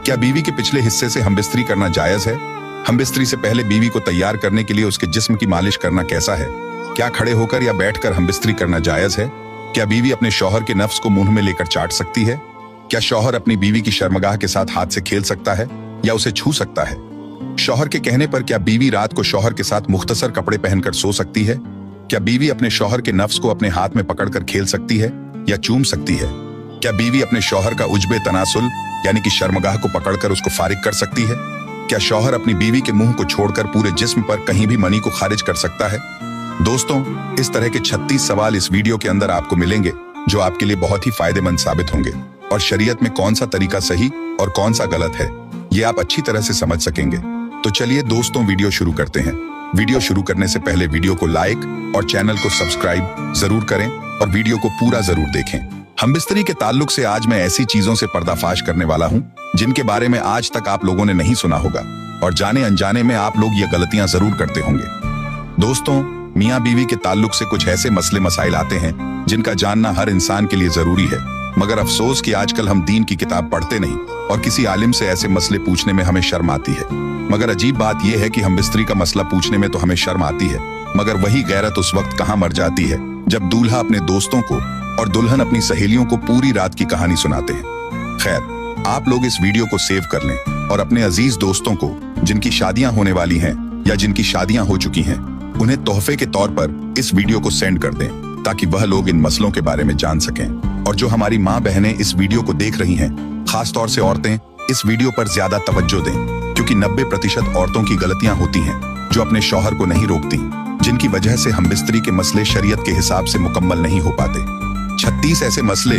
क्या बीवी के पिछले हिस्से से हमबिस्तरी करना जायज है? हमबिस्तरी से पहले बीवी को तैयार करने के लिए उसके जिस्म की मालिश करना कैसा है? क्या खड़े होकर या बैठकर हमबिस्तरी करना जायज है? क्या बीवी अपने शौहर के नफ्स को मुंह में लेकर चाट सकती है? क्या शौहर अपनी बीवी की शर्मगाह के साथ हाथ से खेल सकता है या उसे छू सकता है? शौहर के कहने पर क्या बीवी रात को शौहर के साथ मुख्तसर कपड़े पहनकर सो सकती है? क्या बीवी अपने शौहर के नफ्स को अपने हाथ में पकड़कर खेल सकती है या चूम सकती है? क्या बीवी अपने शौहर का उज्बे तनासुल यानी कि शर्मगाह को पकड़कर उसको फारिग कर सकती है? क्या शौहर अपनी बीवी के मुंह को छोड़कर पूरे जिस्म पर कहीं भी मनी को खारिज कर सकता है? दोस्तों, इस तरह के 36 सवाल इस वीडियो के अंदर आपको मिलेंगे जो आपके लिए बहुत ही फायदेमंद साबित होंगे और शरीयत में कौन सा तरीका सही और कौन सा गलत है ये आप अच्छी तरह से समझ सकेंगे। तो चलिए दोस्तों, वीडियो शुरू करते हैं। वीडियो शुरू करने से पहले वीडियो को लाइक और चैनल को सब्सक्राइब जरूर करें और वीडियो को पूरा जरूर देखें। हमबिस्तरी के ताल्लुक से आज मैं ऐसी चीजों से पर्दाफाश करने वाला हूं जिनके बारे में आज तक आप लोगों ने नहीं सुना होगा और जाने अनजाने में आप लोग ये गलतियां जरूर करते होंगे। दोस्तों, मियां बीवी के ताल्लुक से कुछ ऐसे मसले मसाइल आते हैं जिनका जानना हर इंसान के लिए जरूरी है, मगर अफसोस कि आजकल हम दीन की किताब पढ़ते नहीं और किसी आलिम से ऐसे मसले पूछने में हमें शर्म आती है। मगर अजीब बात यह है कि हमबिस्तरी का मसला पूछने में तो हमें शर्म आती है, मगर वही गैरत उस वक्त कहां मर जाती है जब दूल्हा अपने दोस्तों को और दुल्हन अपनी सहेलियों को पूरी रात की कहानी सुनाते हैं। खैर, आप लोग इस वीडियो को सेव कर लें और अपने अजीज दोस्तों को जिनकी शादियां होने वाली हैं या जिनकी शादियां हो चुकी हैं उन्हें तोहफे के तौर पर इस वीडियो को सेंड कर दें ताकि वह लोग इन मसलों के बारे में जान सकें। और जो हमारी माँ बहनें इस वीडियो को देख रही हैं, खास तौर से औरतें, इस वीडियो पर ज्यादा तवज्जो दें क्योंकि 90% औरतों की गलतियां होती हैं जो अपने शौहर को नहीं रोकती, जिनकी वजह से हमबिस्तरी के मसले शरीयत के हिसाब से मुकम्मल नहीं हो पाते। 36 ऐसे मसले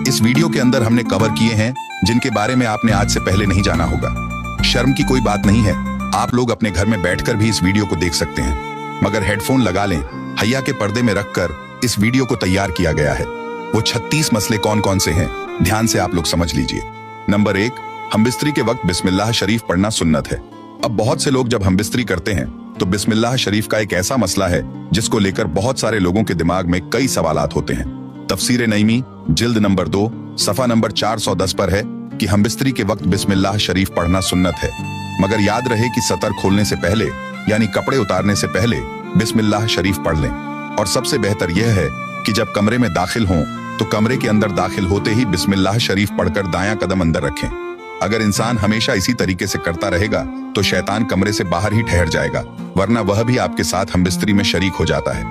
इस वीडियो के अंदर हमने कवर किए हैं जिनके बारे में आपने आज से पहले नहीं जाना होगा। शर्म की कोई बात नहीं है, आप लोग अपने घर में बैठकर भी इस वीडियो को देख सकते हैं, मगर हेडफोन लगा लें। हैया के पर्दे में रखकर इस वीडियो को तैयार किया गया है। वो 36 मसले कौन कौन से हैं, ध्यान से आप लोग समझ लीजिए। नंबर 1, हमबिस्तरी के वक्त बिस्मिल्लाह शरीफ पढ़ना सुन्नत है। अब बहुत से लोग जब हमबिस्तरी करते हैं तो बिस्मिल्लाह शरीफ का एक ऐसा मसला है जिसको लेकर बहुत सारे लोगों के दिमाग में कई सवालात होते हैं। तफसीर नईमी जिल्द नंबर 2 सफा नंबर 410 पर है कि हमबिस्तरी के वक्त बिस्मिल्लाह शरीफ पढ़ना सुन्नत है, मगर याद रहे कि सतर खोलने से पहले यानी कपड़े उतारने से पहले बिस्मिल्लाह शरीफ पढ़ लें। और सबसे बेहतर यह है कि जब कमरे में दाखिल हों तो कमरे के अंदर दाखिल होते ही बिस्मिल्लाह शरीफ पढ़कर दायां कदम अंदर रखें। अगर इंसान हमेशा इसी तरीके से करता रहेगा तो शैतान कमरे से बाहर ही ठहर जाएगा, वरना वह भी आपके साथ हमबिस्तरी में शरीक हो जाता है।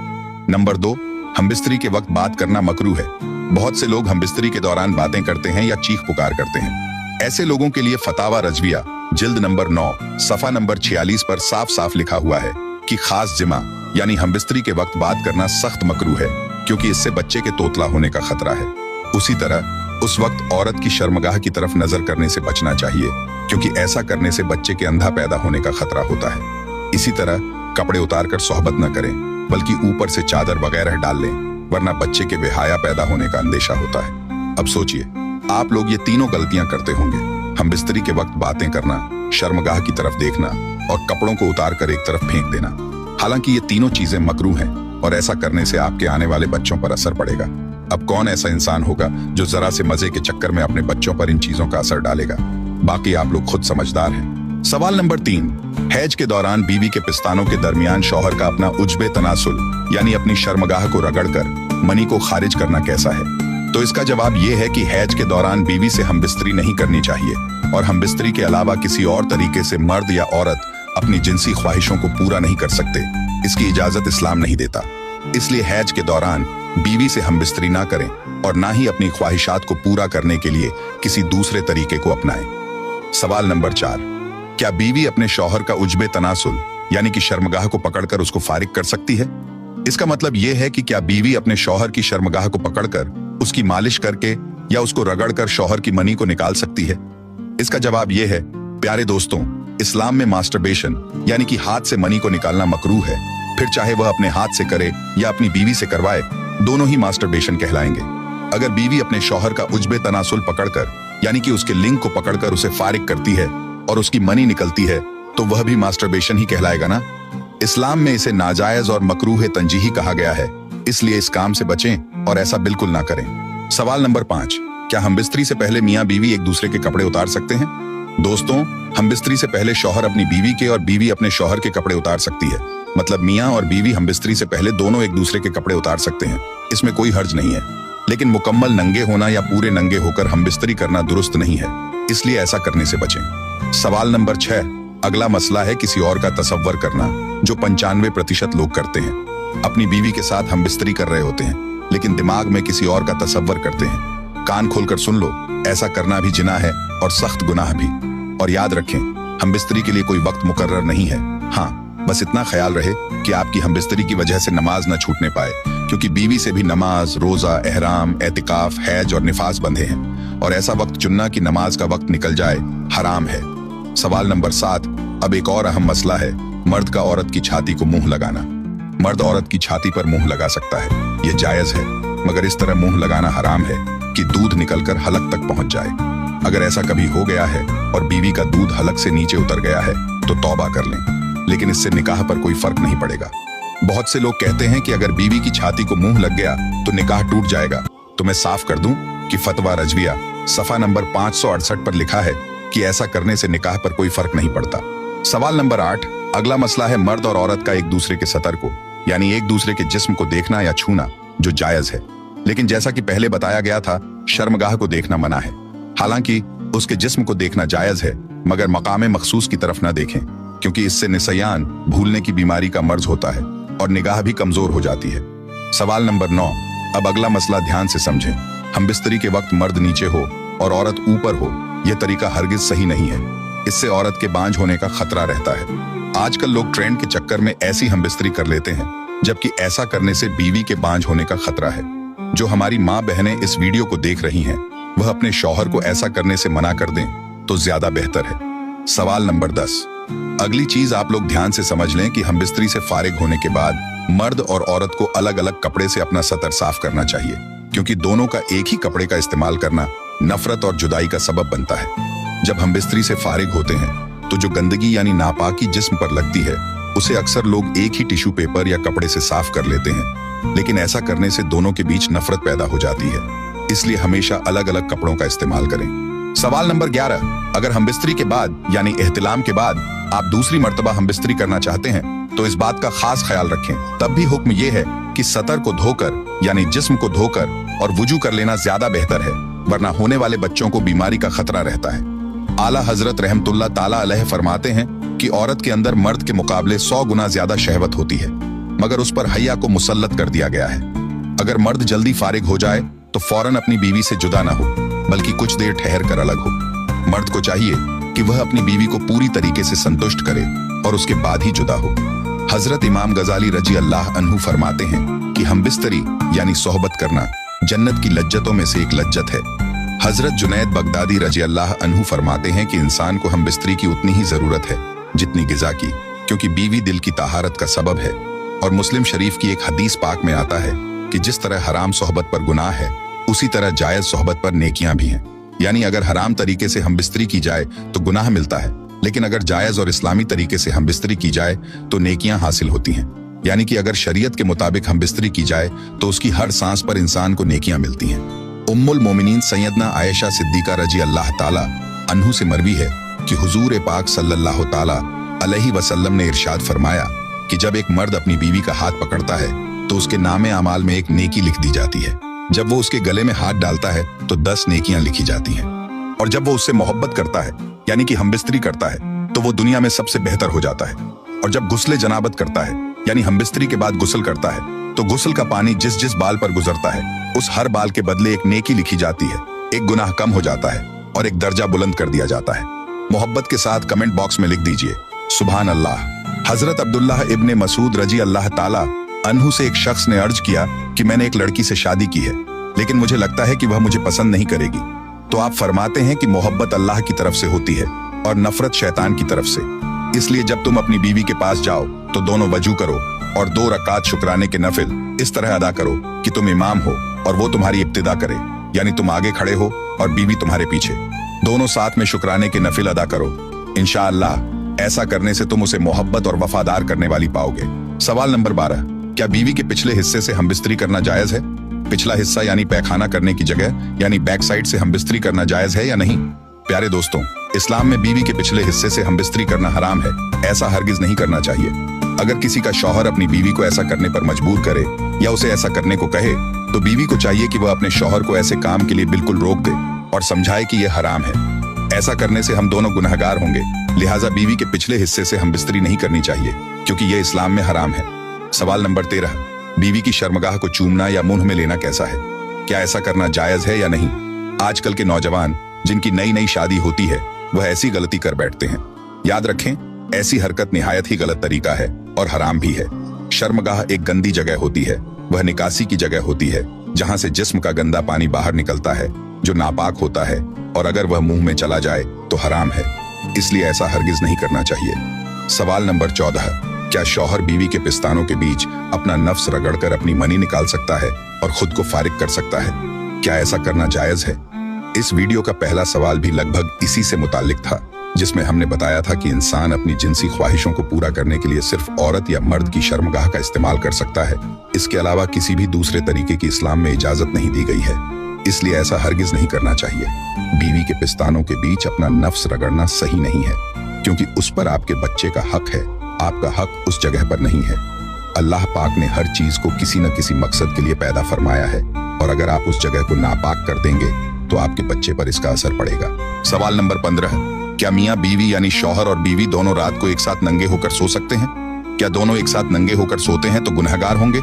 नंबर 2, हमबिस्तरी के वक्त बात करना मकरूह है। बहुत से लोग हमबिस्तरी के दौरान बातें करते हैं या चीख पुकार करते हैं। ऐसे लोगों के लिए फतावा रजविया जिल्द नंबर 9 सफा नंबर 46 पर साफ साफ लिखा हुआ है कि खास जिमा यानी हमबिस्तरी के वक्त बात करना सख्त मकरूह है क्योंकि इससे बच्चे के तोतला होने का खतरा है। उसी तरह उस वक्त औरत की शर्मगाह की तरफ नजर करने से बचना चाहिए क्योंकि ऐसा करने से बच्चे के अंधा पैदा होने का खतरा होता है। इसी तरह कपड़े उतारकर सोहबत न करें बल्कि ऊपर से चादर वगैरह डाल लें, वरना बच्चे के बेहया पैदा होने का अंदेशा होता है। अब सोचिए, आप लोग ये तीनों गलतियां करते होंगे, हमबिस्तरी के वक्त बातें करना, शर्मगाह की तरफ देखना और कपड़ों को उतारकर एक तरफ फेंक देना। हालांकि ये तीनों चीजें मकरूह हैं और ऐसा करने से आपके आने वाले बच्चों पर असर पड़ेगा। अब कौन ऐसा इंसान होगा जो जरा से मजे के चक्कर में अपने बच्चों पर इन चीजों का असर डालेगा? बाकी आप लोग खुद समझदार हैं। सवाल नंबर 3, हैज के दौरान बीवी के पिस्तानों के दरमियान शौहर का अपना उज्बे तनासुल यानी अपनी शर्मगाह को रगड़कर मनी को खारिज करना कैसा है? तो इसका जवाब ये है कि हैज के दौरान बीवी से हमबिस्तरी नहीं करनी चाहिए और हमबिस्तरी के अलावा किसी और तरीके से मर्द या औरत अपनी जिनसी ख्वाहिशों को पूरा नहीं कर सकते। इसकी इजाजत इस्लाम नहीं देता। इसलिए हैज के दौरान बीवी से हमबिस्तरी ना करें और ना ही अपनी ख्वाहिशात को पूरा करने के लिए किसी दूसरे तरीके को अपनाएं। सवाल नंबर 4, क्या बीवी अपने शौहर का उज्बे तनासुल यानी कि शर्मगाह को पकड़कर उसको फारिग कर सकती है? इसका मतलब यह है कि क्या बीवी अपने शौहर की शर्मगाह को पकड़कर उसकी मालिश करके या उसको रगड़कर शौहर की मनी को निकाल सकती है? इसका जवाब यह है, प्यारे दोस्तों, इस्लाम में मास्टरबेशन यानी कि हाथ से मनी को निकालना मकरूह है। फिर चाहे वह अपने हाथ से करे या अपनी बीवी से करवाए, दोनों ही मास्टरबेशन कहलाएंगे। अगर बीवी अपने शौहर का उज्बे तनासुल पकड़कर यानी कि उसके लिंग को पकड़कर उसे फारिग करती है और उसकी मनी निकलती है तो वह भी मास्टरबेशन ही कहलाएगा ना। इस्लाम में इसे नाजायज और मकरूह तंजीही कहा गया है, इसलिए इस काम से बचें और ऐसा बिल्कुल ना करें। सवाल नंबर 5, क्या हमबिस्तरी से पहले मियां बीवी एक दूसरे के कपड़े उतार सकते हैं? दोस्तों, हमबिस्तरी से पहले शौहर अपनी बीवी के और बीवी अपने शौहर के कपड़े उतार सकती है। मतलब मियाँ और बीवी हमबिस्तरी से पहले दोनों एक दूसरे के कपड़े उतार सकते हैं, इसमें कोई हर्ज नहीं है। लेकिन मुकम्मल नंगे होना या पूरे नंगे होकर हमबिस्तरी करना दुरुस्त नहीं है, इसलिए ऐसा करने से बचें। सवाल नंबर 6। अगला मसला है किसी और का तसव्वुर करना, जो 95% लोग करते हैं। अपनी बीवी के साथ हमबिस्तरी कर रहे होते हैं, लेकिन दिमाग में किसी और का तसव्वुर करते हैं। कान खोलकर सुन लो, ऐसा करना भी जिना है और सख्त गुनाह भी। और याद रखें, हमबिस्तरी के लिए कोई वक्त मुकर्रर नहीं है। हाँ, बस इतना ख्याल रहे कि आपकी हमबिस्तरी की वजह से नमाज न छूटने पाए, क्योंकि बीवी से भी नमाज, रोजा, एहराम, एतिकाफ, हैज और निफास बंधे हैं, और ऐसा वक्त चुनना कि नमाज का वक्त निकल जाए हराम है। सवाल नंबर 7। अब एक और अहम मसला है, मर्द का औरत की छाती को मुंह लगाना। मर्द औरत की छाती पर मुंह लगा सकता है, ये जायज है, मगर इस तरह मुंह लगाना हराम है कि दूध निकलकर हलक तक पहुंच जाए। अगर ऐसा कभी हो गया है और बीवी का दूध हलक से नीचे उतर गया है तो तौबा कर लें, लेकिन इससे निकाह पर कोई फर्क नहीं पड़ेगा। बहुत से लोग कहते हैं कि अगर बीवी की छाती को मुंह लग गया तो निकाह टूट जाएगा। तो मैं साफ कर दूं कि फतवा रजविया सफा नंबर 568 पर लिखा है कि ऐसा करने से निकाह पर कोई फर्क नहीं पड़ता। सवाल नंबर 8। अगला मसला है मर्द और औरत का एक दूसरे के सतर को, यानी एक दूसरे के जिस्म को देखना या छूना, जो जायज है। लेकिन जैसा कि पहले बताया गया था, शर्मगाह को देखना मना है। हालांकि उसके जिस्म को देखना जायज है, मगर मकाम मखसूस की तरफ न देखें, क्योंकि इससे निसयान, भूलने की बीमारी का मर्ज होता है और निगाह भी कमजोर हो जाती है। सवाल नंबर 9। अब अगला मसला ध्यान से समझें। हमबिस्तरी के वक्त मर्द नीचे हो और औरत ऊपर हो, यह तरीका हरगिज सही नहीं है। इससे औरत के बांझ होने का खतरा रहता है। आजकल लोग ट्रेंड के चक्कर में ऐसी हमबिस्तरी कर लेते हैं, जबकि ऐसा करने से बीवी के बांझ होने का खतरा है। जो हमारी माँ बहनें इस वीडियो को देख रही हैं, वह अपने शौहर को ऐसा करने से मना कर दें तो ज्यादा बेहतर है। सवाल नंबर 10। अगली चीज आप लोग ध्यान से समझ लें कि हमबिस्तरी से फारिग होने के बाद मर्द और औरत को अलग अलग कपड़े से अपना सतर साफ करना चाहिए, क्योंकि दोनों का एक ही कपड़े का इस्तेमाल करना नफरत और जुदाई का सबब बनता है। जब हमबिस्तरी से फारिग होते हैं तो जो गंदगी यानी नापाकी जिस्म पर लगती है, उसे अक्सर लोग एक ही टिश्यू पेपर या कपड़े से साफ कर लेते हैं, लेकिन ऐसा करने से दोनों के बीच नफरत पैदा हो जाती है। इसलिए हमेशा अलग अलग कपड़ों का इस्तेमाल करें। सवाल नंबर 11। अगर हमबिस्तरी के बाद यानी एहतिलाम के बाद आप दूसरी मर्तबा हमबिस्तरी करना चाहते हैं तो इस बात का खास ख्याल रखें। तब भी हुक्म यह है कि सतर को धोकर यानी जिस्म को धोकर और वुजू कर लेना ज्यादा बेहतर है, वरना होने वाले बच्चों को बीमारी का खतरा रहता है। आला हजरत रहमतुल्लाह ताला अलैह फरमाते हैं कि औरत के अंदर मर्द के मुकाबले 100 गुना ज्यादा शहवत होती है, मगर उस पर हया को मुसल्लत कर दिया गया है। अगर मर्द जल्दी फारिग हो जाए तो फौरन अपनी बीवी से जुदा ना हो, बल्कि कुछ देर ठहर कर अलग हो। मर्द को चाहिए कि वह अपनी बीवी को पूरी तरीके से संतुष्ट करे और उसके बाद ही जुदा हो। हजरत इमाम गजाली रजी अल्लाह अन्हु फरमाते हैं कि हमबिस्तरी यानी सोहबत करना जन्नत की लज्जतों में से एक लज्जत है। हजरत जुनैद बगदादी रजी अल्लाह अन्हु फरमाते हैं कि इंसान को हमबिस्तरी की उतनी ही जरूरत है जितनी गिजा की, क्योंकि बीवी दिल की ताहारत का सबब है। और मुस्लिम शरीफ की एक हदीस पाक में आता है कि जिस तरह हराम सोहबत पर गुनाह है, उसी तरह जायज सोहबत पर नेकियां भी हैं। यानी अगर हराम तरीके से हमबिस्तरी की जाए तो गुनाह मिलता है, लेकिन अगर जायज और इस्लामी तरीके से हमबिस्तरी की जाए तो नेकियां हासिल होती हैं। यानी कि अगर शरीयत के मुताबिक हमबिस्तरी की जाए तो उसकी हर सांस पर इंसान को नेकियां मिलती हैं। उम्मुल मोमिनीन सैयदना आयशा सिद्दीका रजी अल्लाह ताला अन्हु से मरवी है कि हुजूर पाक सल्लल्लाहु ताला अलैहि वसल्लम ने इरशाद फरमाया कि जब एक मर्द अपनी बीवी का हाथ पकड़ता है तो उसके नामे अमाल में एक नेकी लिख दी जाती है। जब वो उसके गले में हाथ डालता है तो 10 नेकियां लिखी जाती हैं। और जब वो उससे मोहब्बत करता है यानी कि हमबिस्तरी करता है तो वो दुनिया में सबसे बेहतर हो जाता है। और जब गुस्ले जनाबत करता है यानी हमबिस्तरी के बाद गुस्ल करता है तो गुस्ल का पानी जिस जिस बाल पर गुजरता है, उस हर बाल के बदले एक नेकी लिखी जाती है, एक गुनाह कम हो जाता है और एक दर्जा बुलंद कर दिया जाता है। मोहब्बत के साथ कमेंट बॉक्स में लिख दीजिए सुभान अल्लाह। हजरत अब्दुल्लाह इब्ने मसूद रजी अल्लाह ताला अन्हु से एक शख्स ने अर्ज किया कि मैंने एक लड़की से शादी की है, लेकिन मुझे लगता है कि वह मुझे पसंद नहीं करेगी। तो आप फरमाते हैं कि मोहब्बत अल्लाह की तरफ से होती है और नफरत शैतान की तरफ से। इसलिए जब तुम अपनी बीवी के पास जाओ तो दोनों वजू करो और 2 रकात शुक्राने के नफिल इस तरह अदा करो कि तुम इमाम हो और वो तुम्हारी इब्तिदा करे, यानी तुम आगे खड़े हो और बीवी तुम्हारे पीछे। दोनों साथ में शुक्राने के नफिल अदा करो। इंशाअल्लाह ऐसा करने से तुम उसे मोहब्बत और वफादार करने वाली पाओगे। सवाल नंबर 12। क्या बीवी के पिछले हिस्से से हमबिस्तरी करना जायज है? पिछला हिस्सा यानी पैखाना करने की जगह यानी बैक साइड से हमबिस्तरी करना जायज है या नहीं? प्यारे दोस्तों, इस्लाम में बीवी के पिछले हिस्से से हमबिस्तरी करना हराम है। ऐसा हरगिज नहीं करना चाहिए। अगर किसी का शौहर अपनी बीवी को ऐसा करने पर मजबूर करे या उसे ऐसा करने को कहे, तो बीवी को चाहिए कि वह अपने शौहर को ऐसे काम के लिए बिल्कुल रोक दे और समझाए कि यह हराम है। ऐसा करने से हम दोनों गुनहगार होंगे। लिहाजा बीवी के पिछले हिस्से से हमबिस्तरी नहीं करनी चाहिए, क्योंकि यह इस्लाम में हराम है। सवाल नंबर 13, बीवी की शर्मगाह को चूमना या मुंह में लेना कैसा है? क्या ऐसा करना जायज है या नहीं? आजकल के नौजवान जिनकी नई नई शादी होती है, वह ऐसी गलती कर बैठते हैं। याद रखें, ऐसी हरकत निहायत ही गलत तरीका है और हराम भी है। शर्मगाह एक गंदी जगह होती है। वह निकासी की जगह होती है, जहां से जिस्म का गंदा पानी बाहर निकलता है, जो नापाक होता है, और अगर वह मुंह में चला जाए तो हराम है। इसलिए ऐसा हरगिज नहीं करना चाहिए। सवाल नंबर 14, क्या शौहर बीवी के पिस्तानों के बीच अपना नफ्स रगड़कर अपनी मनी निकाल सकता है और खुद को फारिग कर सकता है? क्या ऐसा करना जायज है? इस वीडियो का पहला सवाल भी लगभग इसी से मुताल्लिक था, जिसमें हमने बताया था कि इंसान अपनी जिनसी ख्वाहिशों को पूरा करने के लिए सिर्फ औरत या मर्द की शर्मगाह का इस्तेमाल कर सकता है। इसके अलावा किसी भी दूसरे तरीके की इस्लाम में इजाजत नहीं दी गई है। इसलिए ऐसा हरगिज नहीं करना चाहिए। बीवी के पिस्तानों के बीच अपना नफ्स रगड़ना सही नहीं है, क्योंकि उस पर आपके बच्चे का हक है। आपका हक उस जगह पर नहीं है। अल्लाह पाक ने हर चीज को किसी न किसी मकसद के लिए पैदा फरमाया है, और अगर आप उस जगह को नापाक कर देंगे तो आपके बच्चे पर इसका असर पड़ेगा। सवाल नंबर 15, क्या मियाँ बीवी यानी शौहर और बीवी दोनों रात को एक साथ नंगे होकर सो सकते हैं? क्या दोनों एक साथ नंगे होकर सोते हैं तो गुनहगार होंगे?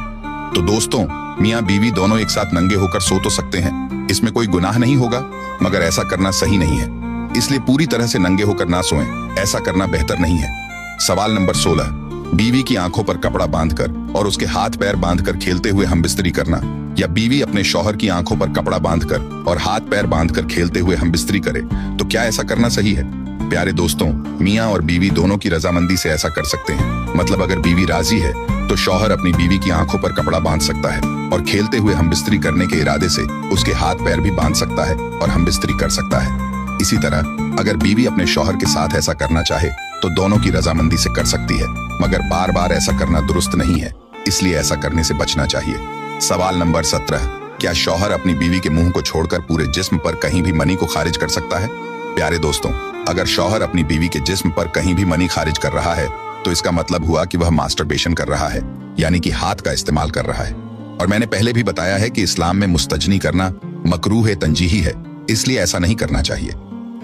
तो दोस्तों, मियाँ बीवी दोनों एक साथ नंगे होकर सो तो सकते हैं, इसमें कोई गुनाह नहीं होगा, मगर ऐसा करना सही नहीं है। इसलिए पूरी तरह से नंगे होकर ना सोएं। ऐसा करना बेहतर नहीं है। सवाल नंबर 16, बीवी की आंखों पर कपड़ा बांधकर और उसके हाथ पैर बांधकर खेलते हुए हमबिस्तरी करना, या बीवी अपने शौहर की आंखों पर कपड़ा बांधकर और हाथ पैर बांधकर खेलते हुए हमबिस्तरी करे, तो क्या ऐसा करना सही है? प्यारे दोस्तों, मियाँ और बीवी दोनों की रजामंदी से ऐसा कर सकते हैं। मतलब अगर बीवी राजी है तो शौहर अपनी बीवी की आंखों पर कपड़ा बांध सकता है और खेलते हुए हमबिस्तरी करने के इरादे से उसके हाथ पैर भी बांध सकता है और हमबिस्तरी कर सकता है। इसी तरह अगर बीवी अपने शौहर के साथ ऐसा करना चाहे तो दोनों की रजामंदी से कर सकती है, मगर बार बार ऐसा करना दुरुस्त नहीं है। इसलिए ऐसा करने से बचना चाहिए। सवाल नंबर 17, क्या शौहर अपनी बीवी के मुंह को छोड़कर पूरे जिस्म पर कहीं भी मनी को खारिज कर सकता है? प्यारे दोस्तों, अगर शौहर अपनी बीवी के जिस्म पर कहीं भी मनी खारिज कर रहा है तो इसका मतलब हुआ कि वह मास्टरबेशन कर रहा है, यानी कि हाथ का इस्तेमाल कर रहा है। और मैंने पहले भी बताया है कि इस्लाम में मुस्तजनी करना मकरूह तंजीही है, इसलिए ऐसा नहीं करना चाहिए।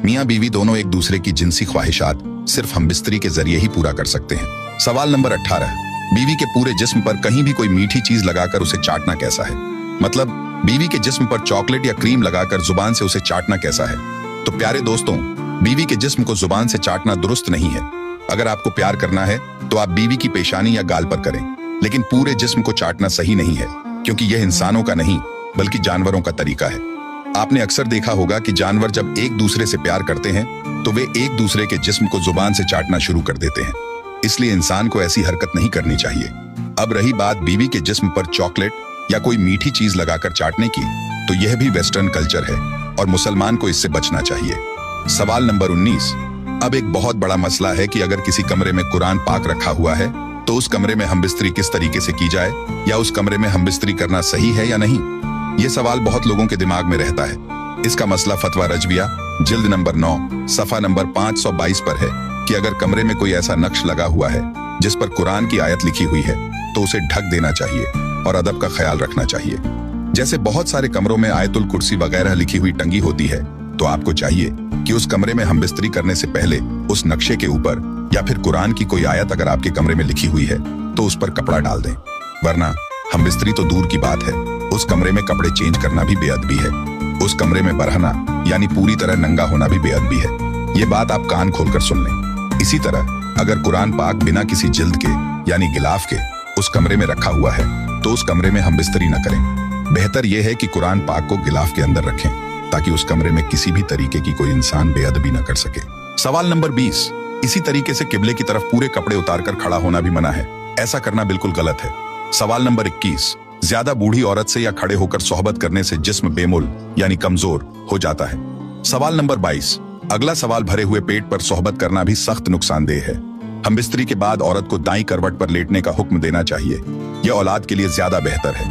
मियाँ बीवी दोनों एक दूसरे की जिनसी ख्वाहिशात सिर्फ हमबिस्तरी के जरिए ही पूरा कर सकते हैं। सवाल नंबर 18, बीवी के पूरे जिस्म पर कहीं भी कोई मीठी चीज लगाकर उसे चाटना कैसा है? मतलब बीवी के जिस्म पर चॉकलेट या क्रीम लगाकर जुबान से उसे चाटना कैसा है? तो प्यारे दोस्तों, बीवी के जिस्म को जुबान से चाटना दुरुस्त नहीं है। अगर आपको प्यार करना है तो आप बीवी की पेशानी या गाल पर करें, लेकिन पूरे जिस्म को चाटना सही नहीं है, क्योंकि यह इंसानों का नहीं बल्कि जानवरों का तरीका है। आपने अक्सर देखा होगा कि जानवर जब एक दूसरे से प्यार करते हैं तो वे एक दूसरे के जिस्म को जुबान से चाटना शुरू कर देते हैं। इसलिए इंसान को ऐसी हरकत नहीं करनी चाहिए। अब रही बात बीवी के जिस्म पर चॉकलेट या कोई मीठी चीज लगाकर चाटने की, तो यह भी वेस्टर्न कल्चर है और मुसलमान को इससे बचना चाहिए। सवाल नंबर 19, अब एक बहुत बड़ा मसला है कि अगर किसी कमरे में कुरान पाक रखा हुआ है तो उस कमरे में हमबिस्तरी किस तरीके से की जाए, या उस कमरे में हमबिस्तरी करना सही है या नहीं। ये सवाल बहुत लोगों के दिमाग में रहता है। इसका मसला फतवा रजविया जिल्द नंबर 9 सफा नंबर 522 पर है कि अगर कमरे में कोई ऐसा नक्श लगा हुआ है जिस पर कुरान की आयत लिखी हुई है तो उसे ढक देना चाहिए और अदब का ख्याल रखना चाहिए। जैसे बहुत सारे कमरों में आयतुल कुर्सी वगैरह लिखी हुई टंगी होती है, तो आपको चाहिए कि उस कमरे में हमबिस्तरी करने से पहले उस नक्शे के ऊपर या फिर कुरान की कोई आयत अगर आपके कमरे में लिखी हुई है तो उस पर कपड़ा डाल दें। वरना हमबिस्तरी तो दूर की बात है, उस कमरे में कपड़े चेंज करना भी बेअदबी है। उस कमरे में बरहना यानी पूरी तरह नंगा होना भी बेअदबी है। ये बात आप कान खोलकर सुन लें। इसी तरह अगर कुरान पाक बिना किसी जिल्द के यानी गिलाफ के उस कमरे में रखा हुआ है तो उस कमरे में हमबिस्तरी न करें। बेहतर यह है कि कुरान पाक को गिलाफ के अंदर रखें, ताकि उस कमरे में किसी भी तरीके की कोई इंसान बेअदबी न कर सके। सवाल नंबर 20, इसी तरीके से किबले की तरफ पूरे कपड़े उतारकर खड़ा होना भी मना है। ऐसा करना बिल्कुल गलत है। सवाल नंबर 21, ज्यादा बूढ़ी औरत से या खड़े होकर सोहबत करने से जिस्म बेमुल यानी कमजोर हो जाता है। सवाल नंबर 22, अगला सवाल भरे हुए पेट पर सोहबत करना भी सख्त नुकसानदेह है। हमबिस्तरी के बाद औरत को दाईं करवट पर लेटने का हुक्म देना चाहिए। यह औलाद के लिए ज्यादा बेहतर है।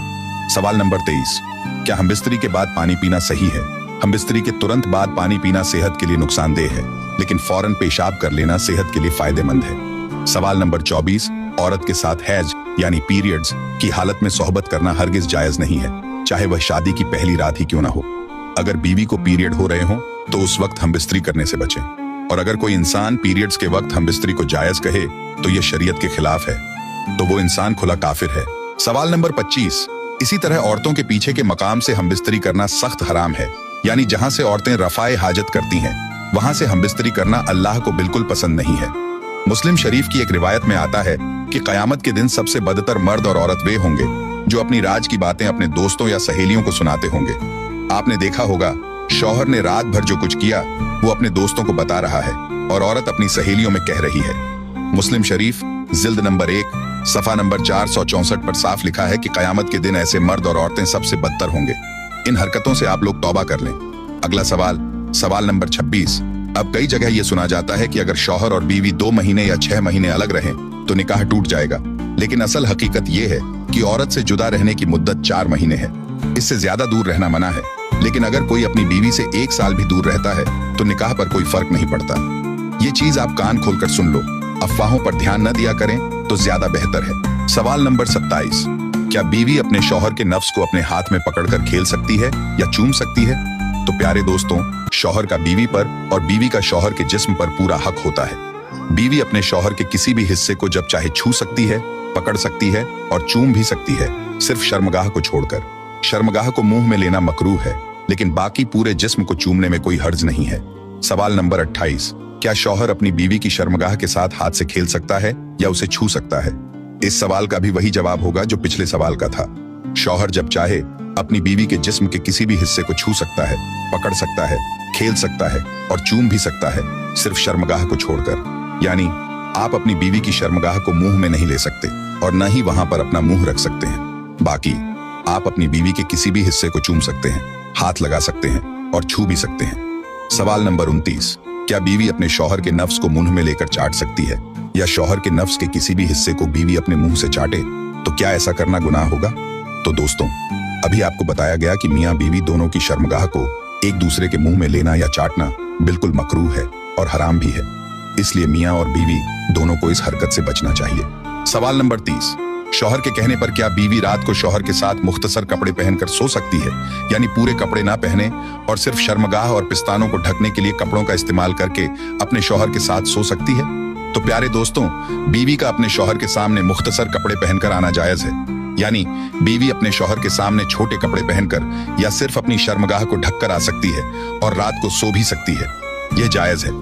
सवाल नंबर 23, क्या हमबिस्तरी के बाद पानी पीना सही है? हम बिस्तरी के तुरंत बाद पानी पीना सेहत के लिए नुकसानदेह है, लेकिन फौरन पेशाब कर लेना सेहत के लिए फायदेमंद है। सवाल नंबर 24, औरत के साथ हैज यानी पीरियड्स की हालत में सोहबत करना हरगिज जायज नहीं है, चाहे वह शादी की पहली रात ही क्यों ना हो। अगर बीवी को पीरियड हो रहे हों तो उस वक्त हम बिस्तरी करने से बचें, और अगर कोई इंसान पीरियड्स के वक्त हम बिस्तरी को जायज कहे तो यह शरीयत के खिलाफ है, तो वो इंसान खुला काफिर है। सवाल नंबर 25, इसी तरह औरतों के पीछे के मकाम से हम बिस्तरी करना सख्त हराम है, यानी जहां से औरतें रफाए हाजत करती हैं वहां से हम बिस्तरी करना अल्लाह को बिल्कुल पसंद नहीं है। मुस्लिम शरीफ की एक रिवायत में आता है कि कयामत के दिन सबसे बदतर मर्द और औरत वे होंगे जो अपनी राज की बातें अपने दोस्तों या सहेलियों को सुनाते होंगे। आपने देखा होगा, शौहर ने रात भर जो कुछ किया वो अपने दोस्तों को बता रहा है और औरत अपनी सहेलियों में कह रही है। मुस्लिम शरीफ जिल्द नंबर 1 सफा नंबर 464 पर साफ लिखा है कि कयामत के दिन ऐसे मर्द और औरतें सबसे बदतर होंगे। इन हरकतों से आप लोग तौबा कर लें। अगला सवाल नंबर 26, अब कई जगह यह सुना जाता है कि अगर शौहर और बीवी 2 महीने या 6 महीने अलग रहें तो निकाह टूट जाएगा, लेकिन असल हकीकत यह है कि औरत से जुदा रहने की मुद्दत 4 महीने है। इससे ज्यादा दूर रहना मना है, लेकिन अगर कोई अपनी बीवी से 1 साल भी दूर रहता है तो निकाह पर कोई फर्क नहीं पड़ता। ये चीज आप कान खोलकर सुन लो, अफवाहों पर ध्यान न दिया करें तो ज्यादा बेहतर है। सवाल नंबर 27, क्या बीवी अपने शौहर के नफ्स को अपने हाथ में पकड़कर खेल सकती है या चूम सकती है? तो प्यारे दोस्तों, शौहर का बीवी पर और बीवी का शौहर के जिस्म पर पूरा हक होता है। बीवी अपने शौहर के किसी भी हिस्से को जब चाहे छू सकती है, पकड़ सकती है और चूम भी सकती है, सिर्फ शर्मगाह को छोड़कर। शर्मगाह को मुंह में लेना मकरूह है, लेकिन बाकी पूरे जिस्म को चूमने में कोई हर्ज नहीं है। सवाल नंबर 28, क्या शौहर अपनी बीवी की शर्मगाह के साथ हाथ से खेल सकता है या उसे छू सकता है? इस सवाल का भी वही जवाब होगा जो पिछले सवाल का था। शौहर जब चाहे अपनी बीवी के जिस्म के किसी भी हिस्से को छू सकता है, पकड़ सकता है, खेल सकता है और चूम भी सकता है, सिर्फ शर्मगाह को छोड़कर। यानी आप अपनी बीवी की शर्मगाह को मुंह में नहीं ले सकते और न ही वहां पर अपना मुंह रख सकते हैं। बाकी आप अपनी बीवी के किसी भी हिस्से को चूम सकते हैं, हाथ लगा सकते हैं और छू भी सकते हैं। सवाल नंबर 29, क्या बीवी अपने शौहर के नफ्स को मुंह में लेकर चाट सकती है या शौहर के नफ्स के किसी भी हिस्से को बीवी अपने मुंह से चाटे तो क्या ऐसा करना गुनाह होगा? तो दोस्तों, अभी आपको बताया गया कि मियां बीवी दोनों की शर्मगाह को एक दूसरे के मुंह में लेना या चाटना बिल्कुल मकरूह है और हराम भी है, इसलिए मियां और बीवी दोनों को इस हरकत से बचना चाहिए। सवाल नंबर 30, शौहर के कहने पर क्या बीवी रात को शौहर के साथ मुख्तसर कपड़े पहनकर सो सकती है, यानी पूरे कपड़े ना पहने और सिर्फ शर्मगाह और पिस्तानों को ढकने के लिए कपड़ों का इस्तेमाल करके अपने शौहर के साथ सो सकती है? तो प्यारे दोस्तों, बीवी का अपने शौहर के सामने मुख्तसर कपड़े पहनकर आना जायज है, यानी बीवी अपने शौहर के सामने छोटे कपड़े पहनकर या सिर्फ अपनी शर्मगाह को ढककर आ सकती है और रात को सो भी सकती है, यह जायज है।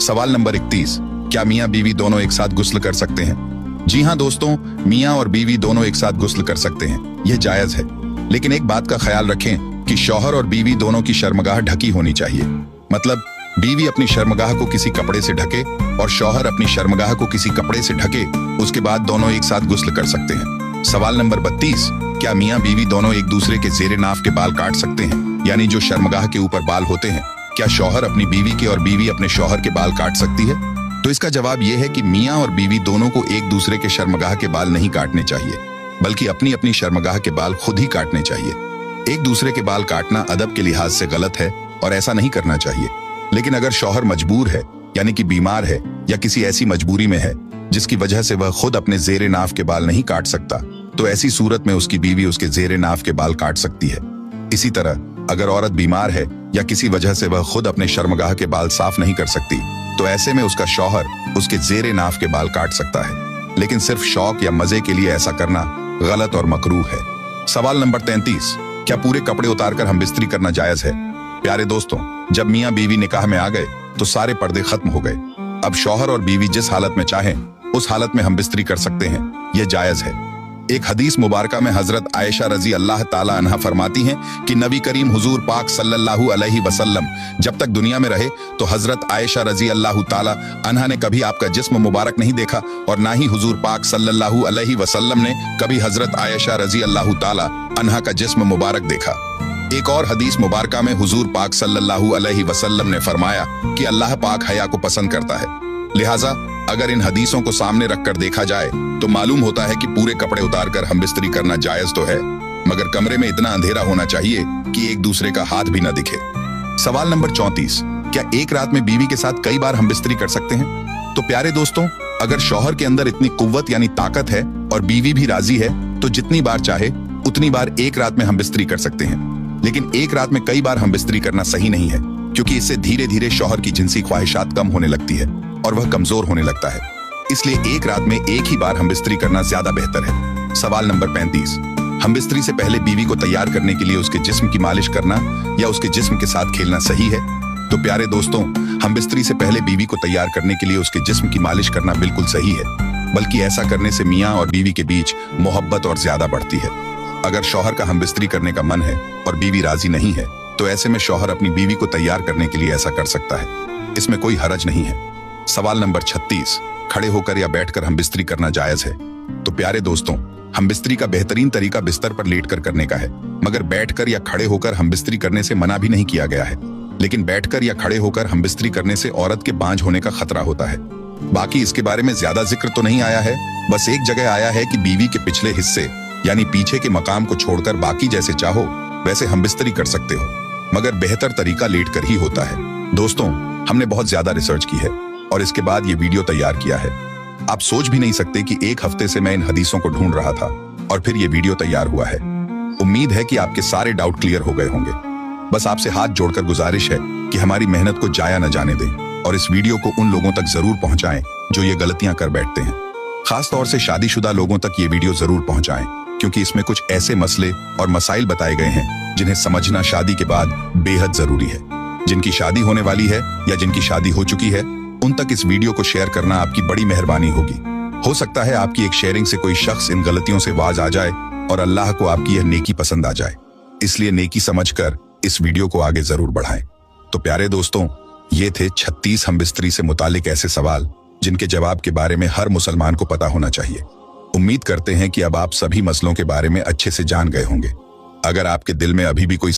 सवाल नंबर 31, क्या मियां बीवी दोनों एक साथ गुस्ल कर सकते हैं? जी हाँ दोस्तों, मियां और बीवी दोनों एक साथ गुस्ल कर सकते हैं, यह जायज है, लेकिन एक बात का ख्याल रखें कि शौहर और बीवी दोनों की शर्मगाह ढकी होनी चाहिए। मतलब बीवी अपनी शर्मगाह को किसी कपड़े से ढके और शौहर अपनी शर्मगाह को किसी कपड़े से ढके, उसके बाद दोनों एक साथ गुस्ल कर सकते हैं। सवाल नंबर 32, क्या मियां बीवी दोनों एक दूसरे के जेरे नाफ के बाल काट सकते हैं, यानी जो शर्मगाह के ऊपर बाल होते हैं? क्या शौहर अपनी बीवी के और बीवी अपने शौहर के बाल काट सकती है? तो इसका जवाब यह है कि मियां और बीवी दोनों को एक दूसरे के शर्मगाह के बाल नहीं काटने चाहिए, बल्कि अपनी अपनी शर्मगाह के बाल खुद ही काटने चाहिए। एक दूसरे के बाल काटना अदब के लिहाज से गलत है और ऐसा नहीं करना चाहिए, लेकिन अगर शौहर मजबूर है, यानी कि बीमार है या किसी ऐसी मजबूरी में है जिसकी वजह से वह खुद अपने जेरे नाफ के बाल नहीं काट सकता, तो ऐसी सूरत में उसकी बीवी उसके जेरे नाफ के बाल काट सकती है। इसी तरह अगर औरत बीमार है या किसी वजह से वह खुद अपने शर्मगाह के बाल साफ नहीं कर सकती, तो ऐसे में उसका शौहर उसके जेरे नाफ के बाल काट सकता है, लेकिन सिर्फ शौक या मजे के लिए ऐसा करना गलत और मकरूह है। सवाल नंबर 33, क्या पूरे कपड़े उतारकर हम बिस्तरी करना जायज है? प्यारे दोस्तों, जब मियां बीवी निकाह में आ गए तो सारे पर्दे खत्म हो गए। अब शौहर और बीवी जिस हालत में चाहें उस हालत में हम बिस्तरी कर सकते हैं, यह जायज है। एक हदीस मुबारका में हजरत आयशा रजी अल्लाह ताला अन्हा फरमाती हैं कि नबी करीम हुजूर पाक सल्लल्लाहु अलैहि वसल्लम जब तक दुनिया में रहे तो हजरत आयशा रजी अल्लाह ताला अन्हा ने कभी आपका जिस्म मुबारक नहीं देखा और ना ही हुजूर पाक सल्लल्लाहु अलैहि वसल्लम ने कभी हजरत आयशा रजी अल्लाह ताला अन्हा का जिस्म मुबारक देखा। एक और हदीस मुबारका में हुजूर पाक सल्लल्लाहु अलैहि वसल्लम ने फरमाया कि अल्लाह पाक हया को पसंद करता है। लिहाजा अगर इन हदीसों को सामने रखकर देखा जाए तो मालूम होता है कि पूरे कपड़े उतारकर हम बिस्तरी करना जायज तो है, मगर कमरे में इतना अंधेरा होना चाहिए कि एक दूसरे का हाथ भी न दिखे। सवाल नंबर 34, क्या एक रात में बीवी के साथ कई बार हम बिस्तरी कर सकते हैं? तो प्यारे दोस्तों, अगर शौहर के अंदर इतनी कुव्वत यानी ताकत है और बीवी भी राजी है तो जितनी बार चाहे उतनी बार एक रात में हम बिस्तरी कर सकते हैं। लेकिन एक रात में कई बार हम बिस्तरी करना सही नहीं है, क्योंकि इससे धीरे धीरे शौहर की जिनसी ख्वाहिशात कम होने लगती है और वह कमजोर होने लगता है। इसलिए एक रात में एक ही बार हम बिस्तरी करना ज्यादा बेहतर है। सवाल नंबर 35, हम बिस्तरी से पहले बीवी को तैयार करने के लिए उसके जिस्म की मालिश करना या उसके जिस्म के साथ खेलना सही है? तो प्यारे दोस्तों, हम बिस्तरी से पहले बीवी को तैयार करने के लिए उसके जिस्म की मालिश करना बिल्कुल सही है, बल्कि ऐसा करने से मियाँ और बीवी के बीच मोहब्बत और ज्यादा बढ़ती है। अगर शौहर का हम बिस्तरी करने का मन है और बीवी राजी नहीं है तो ऐसे में शौहर अपनी बीवी को तैयार करने के लिए ऐसा कर सकता है। इसमें कोई हरज नहीं है। सवाल नंबर 36, खड़े होकर या बैठकर हम बिस्तरी करना जायज है? तो प्यारे दोस्तों, हम बिस्तरी का बेहतरीन तरीका बिस्तर पर लेटकर करने का है, मगर बैठकर या खड़े होकर हम बिस्तरी करने से मना भी नहीं किया गया है। लेकिन बैठकर या खड़े होकर हम बिस्तरी करने से औरत के बांझ होने का खतरा होता है। बाकी इसके बारे में ज्यादा जिक्र तो नहीं आया है, बस एक जगह आया है कि बीवी के पिछले हिस्से यानी पीछे के मकाम को छोड़कर बाकी जैसे चाहो वैसे हम बिस्तरी कर सकते हो, मगर बेहतर तरीका लेटकर ही होता है। दोस्तों, हमने बहुत ज्यादा रिसर्च की है और इसके बाद ये वीडियो तैयार किया है। आप सोच भी नहीं सकते कि एक हफ्ते से मैं इन हदीसों को ढूंढ रहा था और फिर ये वीडियो तैयार हुआ है। उम्मीद है कि आपके सारे डाउट क्लियर हो गए होंगे। बस आपसे हाथ जोड़कर गुजारिश है कि हमारी मेहनत को जाया न जाने दें और इस वीडियो को उन लोगों तक जरूर पहुंचाएं जो ये गलतियां कर बैठते हैं। खास तौर से शादीशुदा लोगों तक ये वीडियो जरूर पहुंचाएं, क्योंकि इसमें कुछ ऐसे मसले और मसाइल बताए गए हैं जिन्हें समझना शादी के बाद बेहद जरूरी है। जिनकी शादी होने वाली है या जिनकी शादी हो चुकी है, उन तक इस वीडियो को शेयर करना आपकी बड़ी मेहरबानी होगी। हो सकता है आपकी एक शेयरिंग से कोई शख्स इन गलतियों से बाज आ जाए और अल्लाह को आपकी यह नेकी पसंद आ जाए। इसलिए नेकी समझकर इस वीडियो को आगे जरूर बढ़ाएं। तो प्यारे दोस्तों, ये थे 36 हम बिस्तरी से मुतालिक ऐसे सवाल जिनके जवाब के बारे में हर मुसलमान को पता होना चाहिए। उम्मीद करते हैं कि अब आप सभी मसलों के बारे में अच्छे से जान गए होंगे। अगर आपके दिल में अभी भी कोई